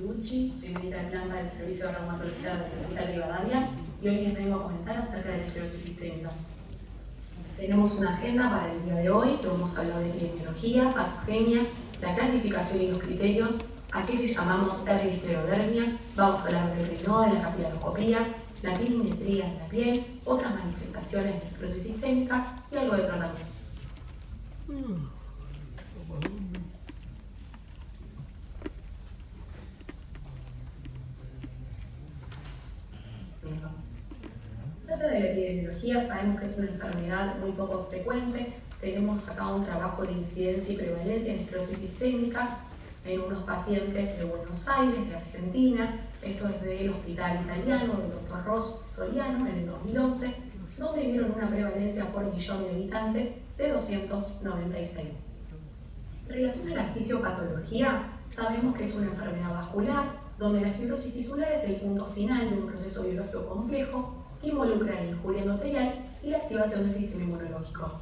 Lucci, soy médica de planta del Servicio de Reumatología del Hospital Rivadavia y hoy les vengo a comentar acerca de la esclerosis sistémica. Tenemos una agenda para el día de hoy, que vamos a hablar de epidemiología, patogenia, la clasificación y los criterios, a qué le llamamos esclerodermia, vamos a hablar del Raynaud, de la capilaroscopía, la pigmentría en la piel, otras manifestaciones de esclerosis sistémica y algo de tratamiento. Acerca de la epidemiología, sabemos que es una enfermedad muy poco frecuente. Tenemos acá un trabajo de incidencia y prevalencia en esclerosis sistémica en unos pacientes de Buenos Aires, de Argentina. Esto es del Hospital Italiano, del Dr. Ross Soriano, en el 2011, donde vieron una prevalencia por millón de habitantes de 296. En relación a la fisiopatología, sabemos que es una enfermedad vascular, donde la fibrosis tisular es el punto final de un proceso biológico complejo que involucra la injuria endotelial y la activación del sistema inmunológico.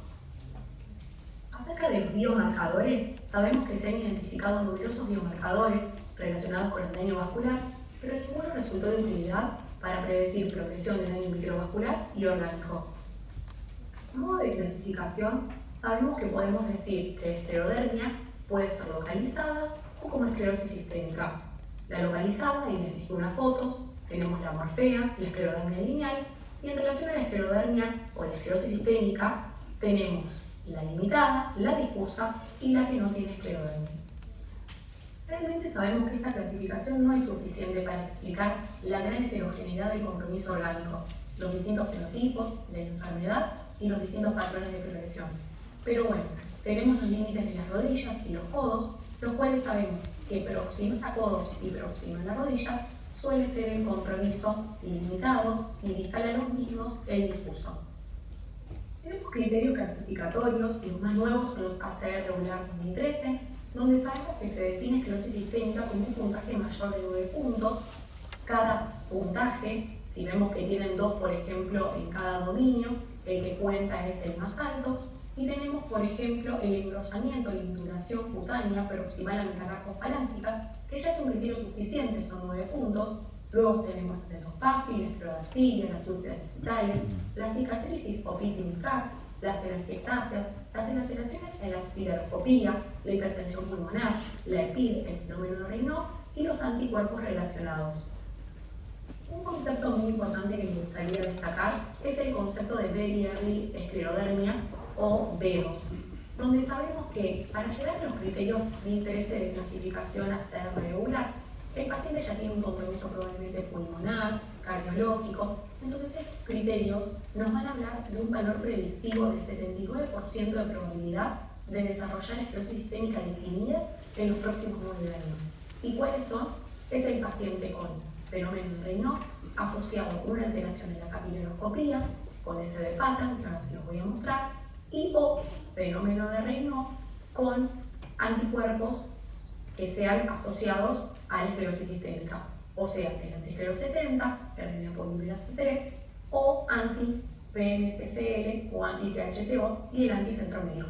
Acerca de los biomarcadores, sabemos que se han identificado numerosos biomarcadores relacionados con el daño vascular, pero ninguno resultó de utilidad para predecir progresión de daño microvascular y orgánico. A modo de clasificación, sabemos que podemos decir que la esclerodermia puede ser localizada o como esclerosis sistémica. La localizada, y les dije unas fotos, tenemos la morfea, la esclerodermia lineal, y en relación a la esclerodermia o la esclerosis sistémica, tenemos la limitada, la difusa y la que no tiene esclerodermia. Realmente sabemos que esta clasificación no es suficiente para explicar la gran heterogeneidad del compromiso orgánico, los distintos fenotipos de la enfermedad y los distintos patrones de progresión. Pero bueno, tenemos los límites de las rodillas y los codos, los cuales sabemos que próxima a codos y próxima a la rodilla suele ser el compromiso limitado y distal a los mismos el difuso. Tenemos criterios clasificatorios, y los más nuevos son los ACR regular 2013, donde sabemos que se define esclerosis sistémica con un puntaje mayor de 9 puntos. Cada puntaje, si vemos que tienen 2, por ejemplo, en cada dominio, el que cuenta es el más alto. Y tenemos, por ejemplo, el engrosamiento, la induración cutánea proximal a metacarpofalángica, que ya es un criterio suficiente, son 9 puntos. Luego tenemos el endospafi, la esclerodermia, las úlceras digitales, la cicatricis o pitting scar, las telangiectasias, las alteraciones en la capilaroscopía, la hipertensión pulmonar, la EPID, el fenómeno de Raynaud y los anticuerpos relacionados. Un concepto muy importante que me gustaría destacar es el concepto de Very Early Sclerodermia o B2, donde sabemos que para llegar a los criterios de interés de clasificación ACR regular, el paciente ya tiene un compromiso probablemente pulmonar, cardiológico, entonces estos criterios nos van a hablar de un valor predictivo del 79% de probabilidad de desarrollar esclerosis sistémica definida en los próximos 9 años. ¿Y cuáles son? Es el paciente con fenómeno de Raynaud asociado con una alteración en la capilaroscopía, con S de Patten, que ahora sí los voy a mostrar, y o fenómeno de Raynaud con anticuerpos que sean asociados a la esclerosis sistémica, o sea, el anti-esclerosetenta, el polimerasa 3, o anti-PMSCL o anti-THTO y el anticentromero.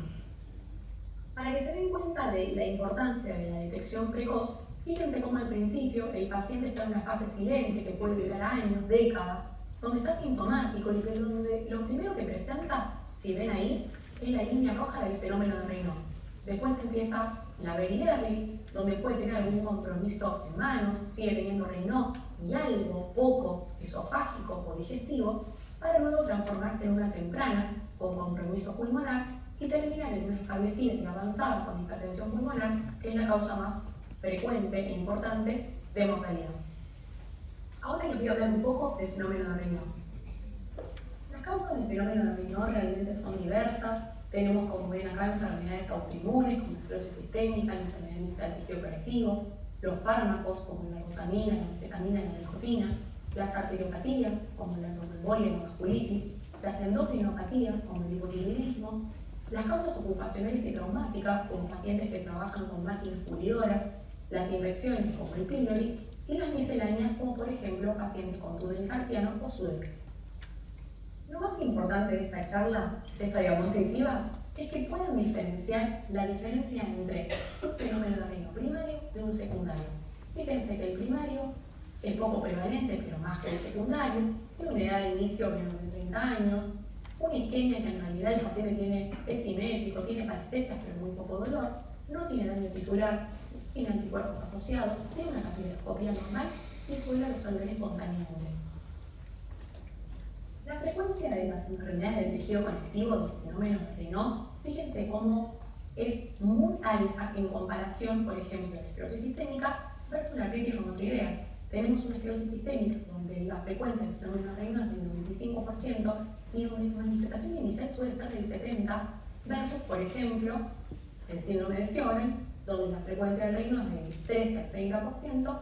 Para que se den cuenta de la importancia de la detección precoz, fíjense cómo al principio el paciente está en una fase silente que puede durar años, décadas, donde está sintomático y donde lo primero que presenta, si ven ahí, es la línea roja del fenómeno de Raynaud. Después empieza la Very Early, donde puede tener algún compromiso en manos, sigue teniendo Raynaud y algo poco esofágico o digestivo, para luego transformarse en una temprana con compromiso pulmonar y terminar en una establecida y avanzada con hipertensión pulmonar, que es la causa más frecuente e importante de mortalidad. Ahora les voy a hablar un poco del fenómeno de Raynaud. Las causas del fenómeno de Raynaud realmente son diversas. Tenemos, como ven acá, enfermedades autoinmunes como la esclerosis sistémica, la enfermedad inicial del tejido operativo, los fármacos como la glutamina, la anfetamina, la nicotina, las arteriopatías como la tromboembolia y la vasculitis, las endocrinopatías como el hipotiroidismo, las causas ocupacionales y traumáticas como pacientes que trabajan con máquinas pulidoras, las infecciones como el pylori y las misceláneas como por ejemplo pacientes con túnel carpiano o SUDEP. Lo más importante de esta charla, esta diapositiva, es que puedan diferenciar la diferencia entre un fenómeno de Raynaud primario de un secundario. es poco prevalente, pero más que el secundario, tiene una edad de inicio menos de 30 años, una isquemia que en realidad el paciente es simétrico, tiene parestesias pero muy poco dolor, no tiene daño tisular, tiene anticuerpos asociados, tiene una capilaroscopía normal y suele resolver espontáneamente. La frecuencia de las enfermedades del tejido conectivo del fenómeno de Raynaud, fíjense cómo es muy alta en comparación, por ejemplo, la esclerosis sistémica versus la artritis reumatoidea. Tenemos una esclerosis sistémica donde la frecuencia del fenómeno de Raynaud es del 95% y donde la manifestación inicial suele estar del 70% versus, por ejemplo, el síndrome de Sjögren, donde la frecuencia del Raynaud es del 13 al 30%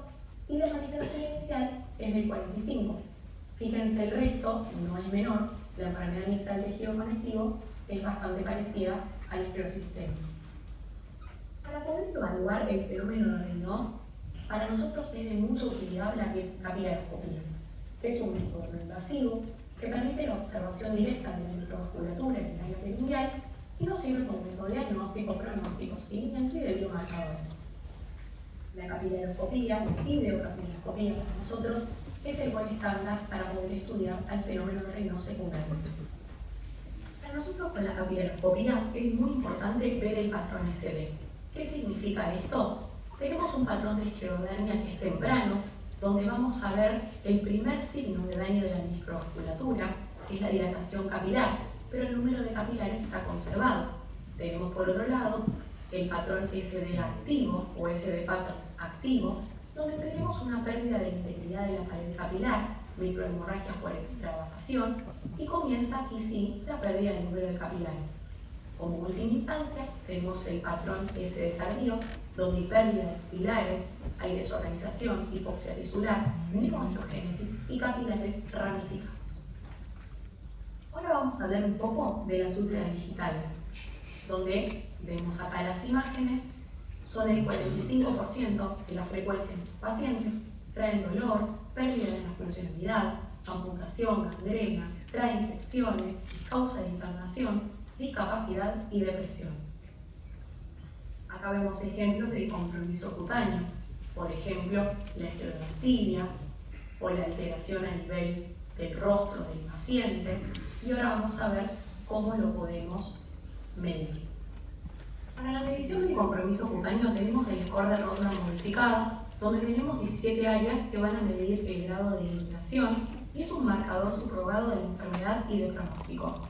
y la manifestación inicial es del 45%. Fíjense, el resto no es menor, la enfermedad mixta del tejido conectivo es bastante parecida a la esclerosis sistémica. Para poder evaluar el fenómeno de Raynaud, para nosotros es de mucha utilidad la capilaroscopía, que es un método no invasivo que permite la observación directa de la microvasculatura en el área perineal y nos sirve como método diagnóstico, pronóstico, seguimiento y de biomarcador. La capilaroscopía y videocapilaroscopía para nosotros es el buen estándar para poder estudiar al fenómeno de Raynaud secundario. Para nosotros con la capilaroscopía es muy importante ver el patrón SD. ¿Qué significa esto? Tenemos un patrón de esclerodermia que es temprano, donde vamos a ver el primer signo de daño de la microvasculatura, que es la dilatación capilar, pero el número de capilares está conservado. Tenemos por otro lado el patrón SD activo o SD patrón activo, donde tenemos una pérdida de integridad de la pared capilar, microhemorragias por extravasación, y comienza aquí sí la pérdida del número de capilares. Como última instancia, tenemos el patrón SD tardío, donde hay pérdida de capilares, hay desorganización, hipoxia tisular, neuroangiogénesis y capilares ramificados. Ahora vamos a hablar un poco de las úlceras digitales, donde vemos acá las imágenes. Son el 45% de la frecuencia en los pacientes, traen dolor, pérdida de la funcionalidad, amputación, gangrena, trae infecciones, causa de inflamación, discapacidad y depresión. Acá vemos ejemplos de compromiso cutáneo, por ejemplo, la esclerodermia o la alteración a nivel del rostro del paciente, y ahora vamos a ver cómo lo podemos medir. Para la medición del compromiso cutáneo tenemos el score de Rodman modificado, donde tenemos 17 áreas que van a medir el grado de irritación y es un marcador subrogado de la enfermedad y de pronóstico.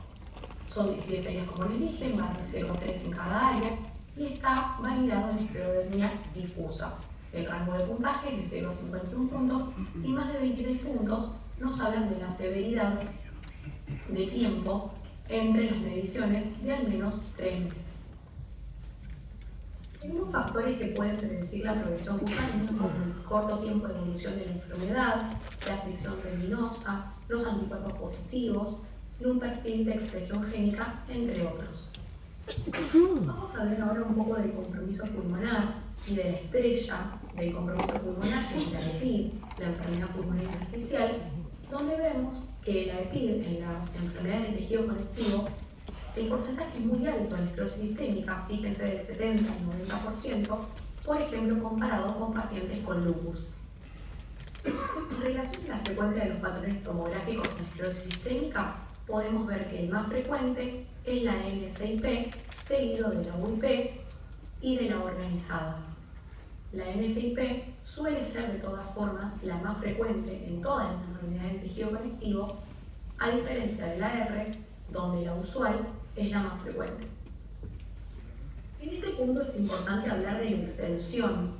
Son 17 áreas como les dije, más de 0,3 en cada área y está validado en esclerodermia difusa. El rango de puntaje es de 0 a 51 puntos y más de 26 puntos nos hablan de la severidad de tiempo entre las mediciones de al menos 3 meses. Tenemos factores que pueden predecir la progresión cutánea, como el corto tiempo de evolución de la enfermedad, la afección reminosa, los anticuerpos positivos y un perfil de expresión génica, entre otros. Vamos a ver ahora un poco del compromiso pulmonar y de la estrella del compromiso pulmonar, que es la EPID, la enfermedad pulmonar especial, donde vemos que la EPID, en las enfermedades del tejido conectivo, el porcentaje es muy alto en la esclerosis sistémica, fíjense del 70 al 90%, por ejemplo, comparado con pacientes con lupus. En relación a la frecuencia de los patrones tomográficos en esclerosis sistémica, podemos ver que el más frecuente es la N6P, seguido de la UIP y de la organizada. La N6P suele ser de todas formas la más frecuente en todas las enfermedades del tejido conectivo, a diferencia de la R, donde la usual es la más frecuente. En este punto es importante hablar de la extensión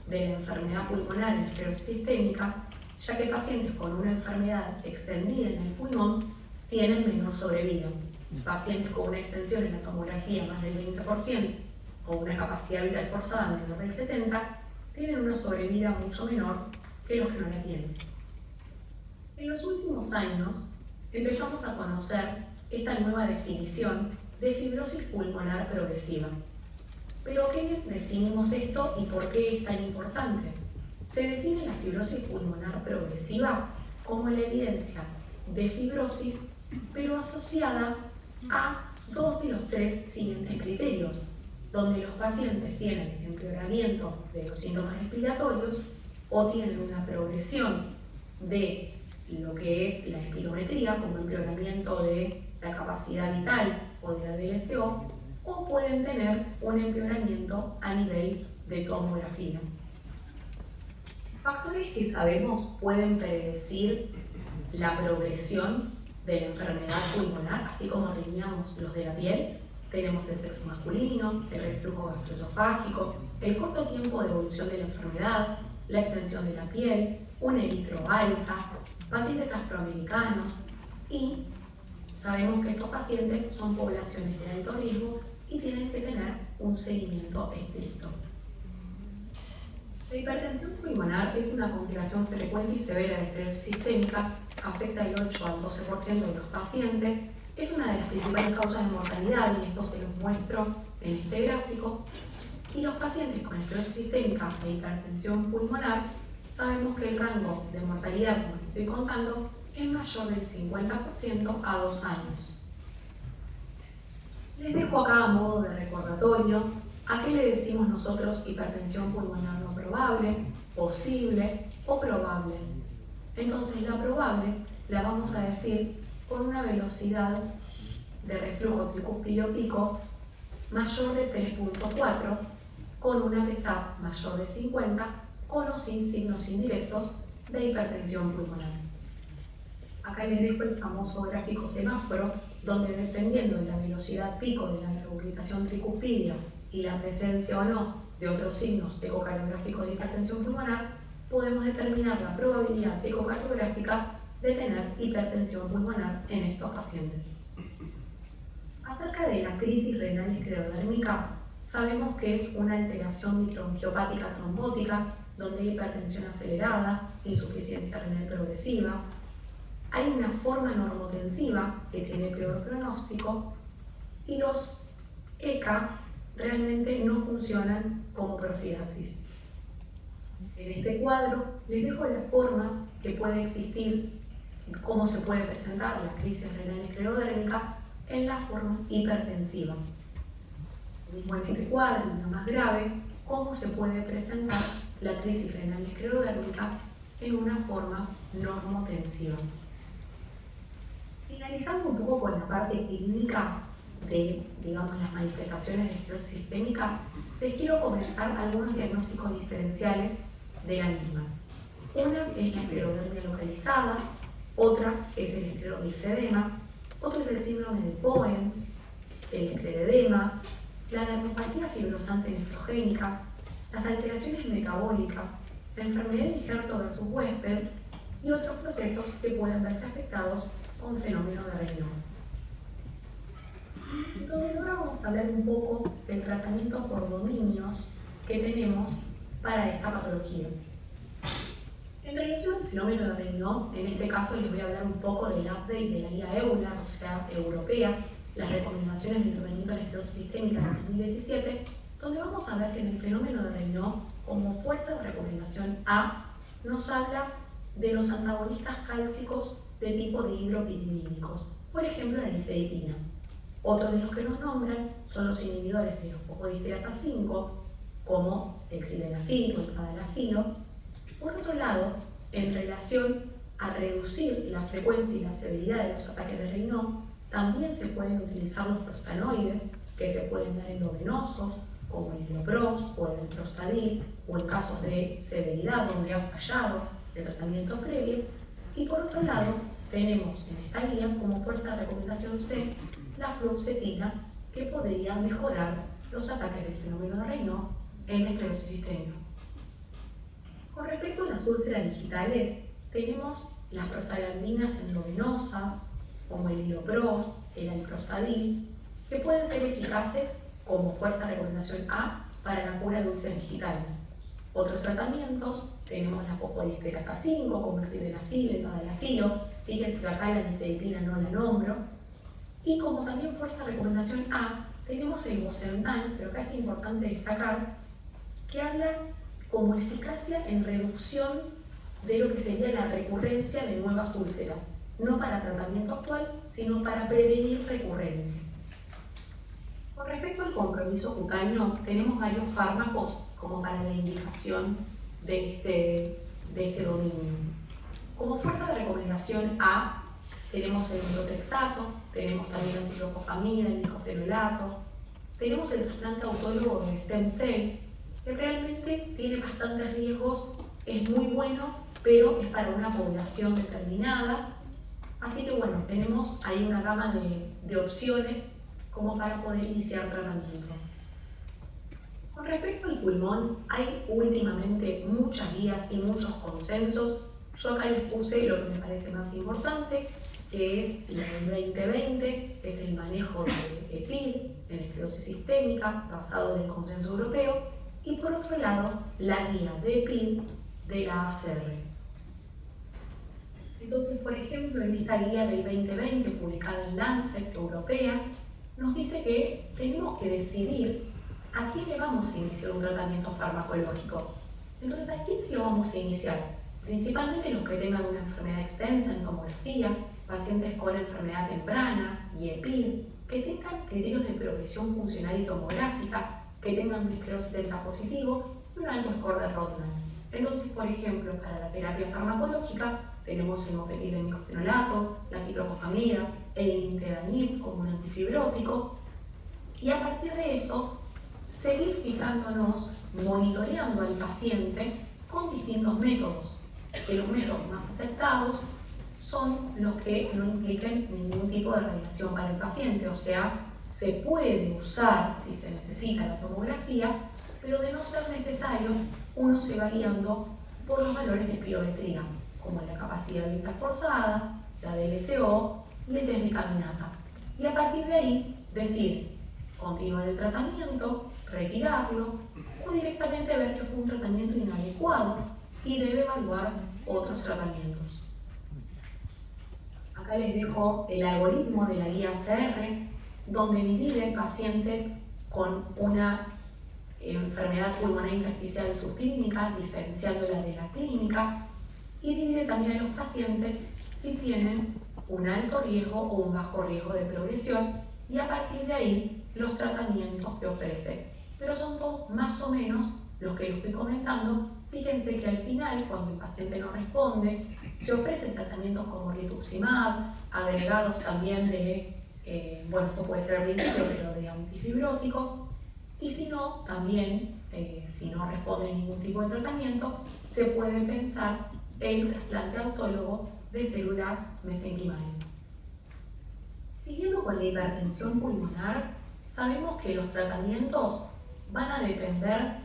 de la enfermedad pulmonar en esclerosis sistémica, ya que pacientes con una enfermedad extendida en el pulmón tienen menor sobrevida. Pacientes con una extensión en la tomografía más del 20% o una capacidad vital forzada menor del 70% tienen una sobrevida mucho menor que los que no la tienen. En los últimos años empezamos a conocer esta nueva definición de fibrosis pulmonar progresiva. ¿Pero qué definimos esto y por qué es tan importante? Se define la fibrosis pulmonar progresiva como la evidencia de fibrosis, pero asociada a 2 de los 3 siguientes criterios, donde los pacientes tienen empeoramiento de los síntomas respiratorios, o tienen una progresión de lo que es la espirometría, como empeoramiento de la capacidad vital o de la DSO, o pueden tener un empeoramiento a nivel de tomografía. Factores que sabemos pueden predecir la progresión de la enfermedad pulmonar, así como teníamos los de la piel. Tenemos el sexo masculino, el reflujo gastroesofágico, el corto tiempo de evolución de la enfermedad, la extensión de la piel, una eritro alta, pacientes afroamericanos, y sabemos que estos pacientes son poblaciones de alto riesgo y tienen que tener un seguimiento estricto. La hipertensión pulmonar es una complicación frecuente y severa de esclerosis sistémica, afecta el 8 al 12% de los pacientes, es una de las principales causas de mortalidad, y esto se los muestro en este gráfico. Y los pacientes con esclerosis sistémica e hipertensión pulmonar, sabemos que el rango de mortalidad, como les estoy contando, es mayor del 50% a 2 años. Les dejo acá a modo de recordatorio a qué le decimos nosotros hipertensión pulmonar no probable, posible o probable. Entonces la probable la vamos a decir con una velocidad de reflujo tricúspide pico mayor de 3.4, con una PSA mayor de 50, con o sin signos indirectos de hipertensión pulmonar. Acá les dejo el famoso gráfico semáforo, donde dependiendo de la velocidad pico de la reubicación tricúspidea y la presencia o no de otros signos ecocardiográficos de hipertensión pulmonar, podemos determinar la probabilidad ecocardiográfica de tener hipertensión pulmonar en estos pacientes. Acerca de la crisis renal esclerodérmica, sabemos que es una alteración microangiopática trombótica, donde hay hipertensión acelerada, insuficiencia renal progresiva. Hay una forma normotensiva que tiene peor pronóstico, y los ECA realmente no funcionan como profilaxis. En este cuadro les dejo las formas que puede existir, cómo se puede presentar la crisis renal esclerodérmica en la forma hipertensiva. Mismo en este cuadro, una más grave, cómo se puede presentar la crisis renal esclerodérmica en una forma normotensiva. Finalizando un poco con la parte clínica de, las manifestaciones de esclerosis sistémica, les quiero comentar algunos diagnósticos diferenciales de la misma. Una es la esclerodermia localizada, otra es el escleromisedema, otro es el síndrome de Poens, el escleredema, la dermopatía fibrosante nefrogénica, las alteraciones metabólicas, la enfermedad de injerto versus huésped y otros procesos que pueden verse afectados con fenómeno de Raynaud. Entonces ahora vamos a hablar un poco del tratamiento por dominios que tenemos para esta patología. En relación al fenómeno de Raynaud, en este caso les voy a hablar un poco del update de la guía EULAR, o sea, europea, las recomendaciones de tratamiento de la esclerosis sistémica de 2017, donde vamos a ver que en el fenómeno de Raynaud, como fuerza de recomendación A, nos habla de los antagonistas cálcicos de tipo dihidropyridínicos, por ejemplo la nifedipina. Otros de los que nos nombran son los inhibidores de los fosfodiesterasa 5, como el sildenafil o el tadalafilo. Por otro lado, en relación a reducir la frecuencia y la severidad de los ataques de Raynaud, también se pueden utilizar los prostanoides, que se pueden dar endovenosos, como el Ilopros o el Prostadil, o en casos de severidad donde ha fallado el tratamiento previo. Y por otro lado, tenemos en esta guía como fuerza de recomendación C la fluoxetina, que podría mejorar los ataques del fenómeno de Raynaud en la esclerosis sistémica. Con respecto a las úlceras digitales, tenemos las prostaglandinas endovenosas, como el Ilopros, el Alprostadil, que pueden ser eficaces como fuerza de recomendación A para la cura de úlceras digitales. Otros tratamientos, tenemos la fosfodiesterasa 5, como el sildenafil, el tadalafilo, fíjense que acá la nifedipina no la nombro. Y como también fuerza de recomendación A, tenemos el Bosentan, pero acá es importante destacar que habla como eficacia en reducción de lo que sería la recurrencia de nuevas úlceras, no para tratamiento actual, sino para prevenir recurrencia. Con respecto al compromiso cutáneo, tenemos varios fármacos como para la indicación de este dominio. Como fuerza de recomendación A, tenemos el metotrexato, tenemos también la ciclofosfamida, el diclofenolato, tenemos el trasplante autólogo de stem cells, que realmente tiene bastantes riesgos, es muy bueno, pero es para una población determinada. Así que bueno, tenemos ahí una gama de opciones como para poder iniciar tratamiento. Con respecto al pulmón, hay últimamente muchas guías y muchos consensos. Yo acá les puse lo que me parece más importante, que es la del 2020, que es el manejo de EPID en esclerosis sistémica, basado en el consenso europeo, y por otro lado, la guía de EPID de la ACR. Entonces, por ejemplo, en esta guía del 2020, publicada en Lancet Europea, nos dice que tenemos que decidir a quién le vamos a iniciar un tratamiento farmacológico. Entonces, ¿a quién se lo vamos a iniciar? Principalmente los que tengan una enfermedad extensa en tomografía, pacientes con enfermedad temprana y EPID, que tengan criterios de progresión funcional y tomográfica, que tengan un esclerosis delta positivo y un alto score de Rodnan. Entonces, por ejemplo, para la terapia farmacológica tenemos el mofetil de diclofenolato, la ciclofosfamida, el nintedanib como un antifibrótico, y a partir de eso seguir fijándonos, monitoreando al paciente con distintos métodos, que los métodos más aceptados son los que no impliquen ningún tipo de radiación para el paciente, o sea, se puede usar si se necesita la tomografía, pero de no ser necesario, uno se va guiando por los valores de espirometría, como la capacidad de forzada, la DLCO y el test de caminata. Y a partir de ahí, decir, continuar el tratamiento, retirarlo, o directamente ver que fue un tratamiento inadecuado y debe evaluar otros tratamientos. Acá les dejo el algoritmo de la guía ACR, donde divide pacientes con una enfermedad pulmonar intersticial subclínica, diferenciándola de la clínica, y divide también a los pacientes si tienen un alto riesgo o un bajo riesgo de progresión, y a partir de ahí los tratamientos que ofrece. Pero son todos más o menos los que les estoy comentando. Fíjense que al final, cuando el paciente no responde, se ofrecen tratamientos como rituximab, agregados también de, esto puede ser al principio, pero de antifibróticos, y si no, también, si no responde ningún tipo de tratamiento, se puede pensar en un trasplante autólogo de células mesenquimales. Siguiendo con la hipertensión pulmonar, sabemos que los tratamientos van a depender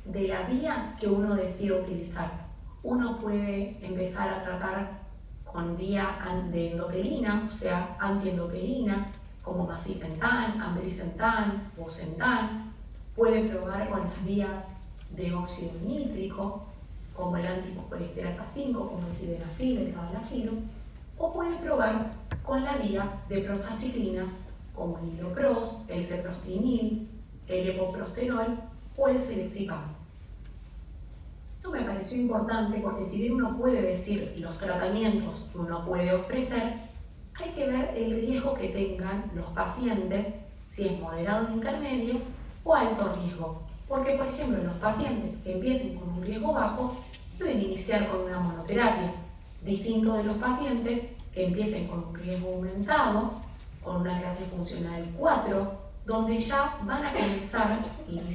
de la vía que uno decida utilizar. Uno puede empezar a tratar con vía de endotelina, o sea, antiendotelina, como macitentan, ambrisentan, bosentan. Puede probar con las vías de óxido nítrico, como el anticolesterasa 5, como el sildenafil, el tadalafil, o puede probar con la vía de prostaciclinas, como el hilopros, el treprostinil, el epoprostenol o el selexipam. Esto me pareció importante porque si bien uno puede decir los tratamientos que uno puede ofrecer, hay que ver el riesgo que tengan los pacientes, si es moderado o intermedio o alto riesgo. Porque, por ejemplo, los pacientes que empiecen con un riesgo bajo pueden iniciar con una monoterapia, distinto de los pacientes que empiecen con un riesgo aumentado, con una clase funcional 4, donde ya van a comenzar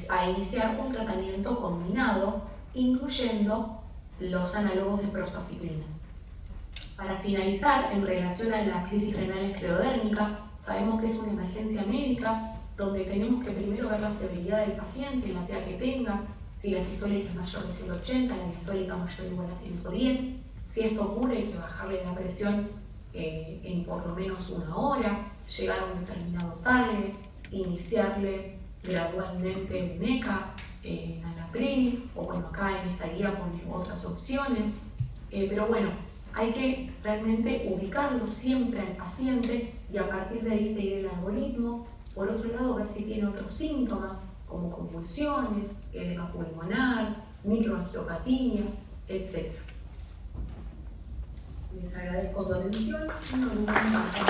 a iniciar un tratamiento combinado, incluyendo los análogos de prostaciclinas. Para finalizar, en relación a la crisis renal esclerodérmica, sabemos que es una emergencia médica donde tenemos que primero ver la severidad del paciente, la TEA que tenga, si la sistólica es mayor de 180, la diastólica mayor o igual a 110. Si esto ocurre, hay que bajarle la presión en por lo menos una hora, llegar a un determinado target, iniciarle gradualmente Beneca, Nalapril, o bueno, acá en esta guía pone otras opciones, pero bueno, hay que realmente ubicarlo siempre al paciente y a partir de ahí seguir el algoritmo. Por otro lado, ver si tiene otros síntomas como convulsiones, edema pulmonar, microangiopatía, etc. Les agradezco tu atención y nos vemos en